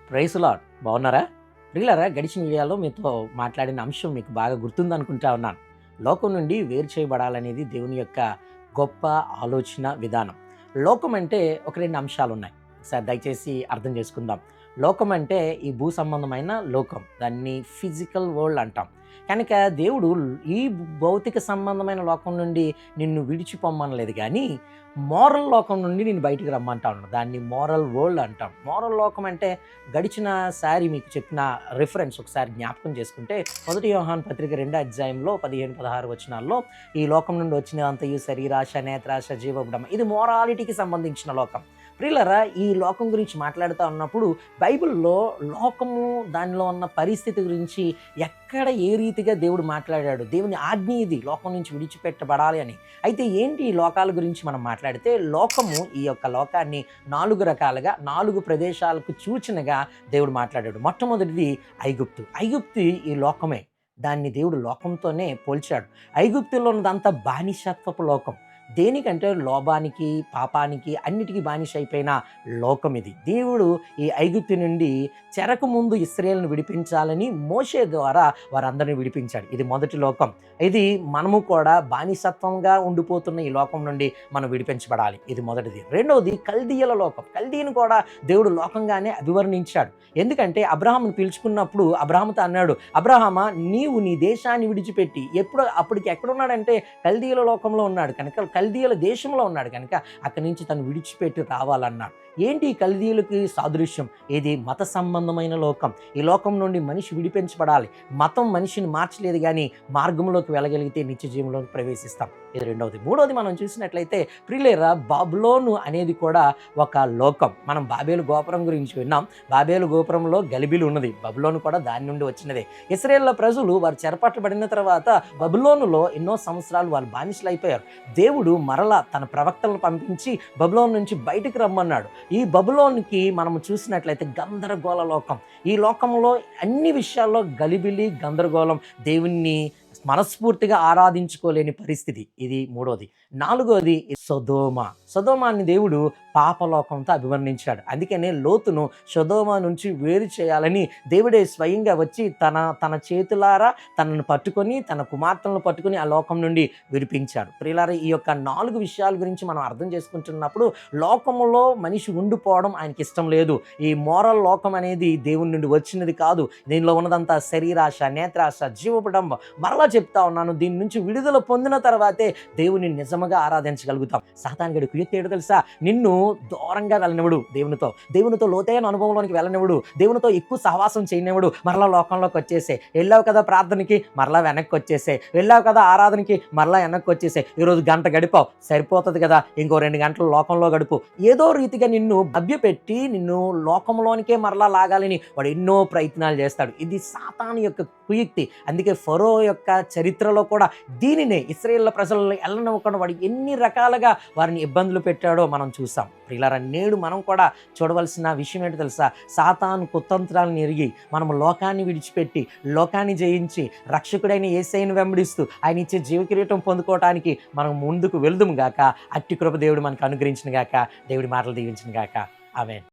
Praise lord. బాగున్నారా? ప్రియులారా, గడిచిన వీడియోలో మీతో మాట్లాడిన అంశం మీకు బాగా గుర్తుందనుకుంటా ఉన్నాను. లోకం నుండి వేరు చేయబడాలనేది దేవుని యొక్క గొప్ప ఆలోచన విధానం. లోకం అంటే ఒక 2 అంశాలున్నాయి. ఒకసారి దయచేసి అర్థం చేసుకుందాం. లోకం అంటే ఈ భూ సంబంధమైన లోకం. దాన్ని ఫిజికల్ వరల్డ్ అంటాం. కనుక దేవుడు ఈ భౌతిక సంబంధమైన లోకం నుండి నిన్ను విడిచిపోమ్మనలేదు గానీ, మోరల్ లోకం నుండి నిన్ను బయటికి రమ్మంటా ఉన్నాడు. దాన్ని మోరల్ వరల్డ్ అంటాం. మోరల్ లోకం అంటే గడిచిన సారి మీకు చెప్పిన రిఫరెన్స్ ఒకసారి జ్ఞాపకం చేసుకుంటే 1 యోహాను పత్రిక 2వ అధ్యాయంలో 15, 16 వచనాల్లో ఈ లోకం నుండి వచ్చినదంతయు శరీరాశ, నేత్రాశ, జీవబుడమ, ఇది మోరాలిటీకి సంబంధించిన లోకం. ప్రియులరా, ఈ లోకం గురించి మాట్లాడుతూ ఉన్నప్పుడు బైబిల్లో లోకము దానిలో ఉన్న పరిస్థితి గురించి ఎక్కడ ఏ రీతిగా దేవుడు మాట్లాడాడు, దేవుని ఆజ్ఞ ఇది లోకం నుంచి విడిచిపెట్టబడాలి అని. అయితే ఏంటి ఈ లోకాల గురించి మనం మాట్లాడితే, లోకము ఈ యొక్క లోకాన్ని 4 రకాలుగా 4 ప్రదేశాలకు సూచనగా దేవుడు మాట్లాడాడు. మొట్టమొదటిది ఐగుప్తు ఈ లోకమే. దాన్ని దేవుడు లోకంతోనే పోల్చాడు. ఐగుప్తులో ఉన్నదంతా బానిసత్వపు లోకం. దేనికంటే లోభానికి, పాపానికి, అన్నిటికీ బానిస అయిపోయిన లోకం ఇది. దేవుడు ఈ ఐగుప్తు నుండి చెరకు ముందు ఇశ్రాయేలును విడిపించాలని మోషే ద్వారా వారందరిని విడిపించాడు. ఇది మొదటి లోకం. ఇది మనము కూడా బానిసత్వంగా ఉండిపోతున్న ఈ లోకం నుండి మనం విడిపించబడాలి. ఇది మొదటిది. రెండవది కల్దీయుల లోకం. కల్దీయుని కూడా దేవుడు లోకంగానే అభివర్ణించాడు. ఎందుకంటే అబ్రహామును పిలుచుకున్నప్పుడు అబ్రహాముతో అన్నాడు, అబ్రహామా, నీవు నీ దేశాన్ని విడిచిపెట్టి అప్పటికి ఎక్కడున్నాడంటే కల్దీయుల లోకంలో ఉన్నాడు కనుక, కల్దీయుల దేశంలో ఉన్నాడు కనుక అక్కడి నుంచి తను విడిచిపెట్టి రావాలన్నాడు. ఏంటి ఈ కల్దీయులకి సాదృశ్యం? ఇది మత సంబంధమైన లోకం. ఈ లోకం నుండి మనిషి విడిపించబడాలి. మతం మనిషిని మార్చలేదు కానీ మార్గంలోకి వెళ్ళగలిగితే నిత్య జీవంలోకి ప్రవేశిస్తాం. ఇది రెండవది. మూడవది మనం చూసినట్లయితే ప్రియులారా, బాబులోను అనేది కూడా ఒక లోకం. మనం బాబేలు గోపురం గురించి విన్నాం. బాబేలు గోపురంలో గలిబిలి ఉన్నది. బబులోను కూడా దాని నుండి వచ్చినదే. ఇశ్రాయేలు ప్రజలు వారు చెరపట్టబడిన తర్వాత బబులోనులో ఎన్నో సంవత్సరాలు వాళ్ళు బానిసలు అయిపోయారు. దేవుడు మరలా తన ప్రవక్తలను పంపించి బబులోను నుంచి బయటికి రమ్మన్నాడు. ఈ బబులోనికి మనం చూసినట్లయితే గందరగోళ లోకం. ఈ లోకంలో అన్ని విషయాల్లో గలిబిలి, గందరగోళం, దేవుణ్ణి మనస్ఫూర్తిగా ఆరాధించుకోలేని పరిస్థితి. ఇది మూడోది. నాలుగోది సొదోమాని దేవుడు పాపలోకంతో అభివర్ణించాడు. అందుకనే లోతును సొదోమ నుంచి వేరు చేయాలని దేవుడే స్వయంగా వచ్చి తన చేతులారా తనను పట్టుకొని, తన కుమార్తెలను పట్టుకొని ఆ లోకం నుండి విడిపించాడు. ప్రియులారా, ఈ యొక్క 4 విషయాల గురించి మనం అర్థం చేసుకుంటున్నప్పుడు లోకములో మనిషి ఉండిపోవడం ఆయనకి ఇష్టం లేదు. ఈ మోరల్ లోకం అనేది దేవుని నుండి వచ్చినది కాదు. దీనిలో ఉన్నదంతా శరీరాశ, నేత్రాశ, జీవపుడంబం. మరలా చెప్తా ఉన్నాను, దీని నుంచి విడుదల పొందిన తర్వాతే దేవుని నిజముగా ఆరాధించగలుగుతాం. సాతానుగాడు కుయుక్తి ఏడు తెలుసా? నిన్ను దూరంగా వెళ్ళనివ్వడు. దేవునితో లోతైన అనుభవంలోనికి వెళ్ళనివ్వడు. దేవునితో ఎక్కువ సహవాసం చేయనివ్వడు. మరలా లోకంలోకి వచ్చేసే. వెళ్ళావు కదా ప్రార్థనకి, మరలా వెనక్కి వచ్చేసే. వెళ్ళావు కదా ఆరాధనకి, మరలా వెనక్కి వచ్చేసే. ఈరోజు గంట గడిపావు, సరిపోతుంది కదా, ఇంకో 2 గంటలు లోకంలో గడుపు. ఏదో రీతిగా నిన్ను మభ్యపెట్టి నిన్ను లోకంలోనికే మరలా లాగాలని వాడు ఎన్నో ప్రయత్నాలు చేస్తాడు. ఇది సాతాను యొక్క కుయుక్తి. అందుకే ఫరో యొక్క చరిత్రలో కూడా దీనినే ఇశ్రాయేలు ప్రజలను వెళ్ళనివ్వకుండా వాడు ఎన్ని రకాలుగా వారిని ఇబ్బందులు పెట్టాడో మనం చూసాం. ప్రియులారా, నేడు మనం కూడా చూడవలసిన విషయం ఏంటో తెలుసా? సాతాను కుతంత్రాలను ఎరిగి మనం లోకాన్ని విడిచిపెట్టి, లోకాన్ని జయించి, రక్షకుడైన యేసయ్యను వెంబడిస్తూ ఆయన ఇచ్చే జీవకిరీటం పొందుకోవటానికి మనం ముందుకు వెళ్దుము గాక. అట్టి కృప దేవుడు మనకు అనుగ్రహించిన గాక. దేవుడి మాటలు దీవించిన గాక. ఆమేన్.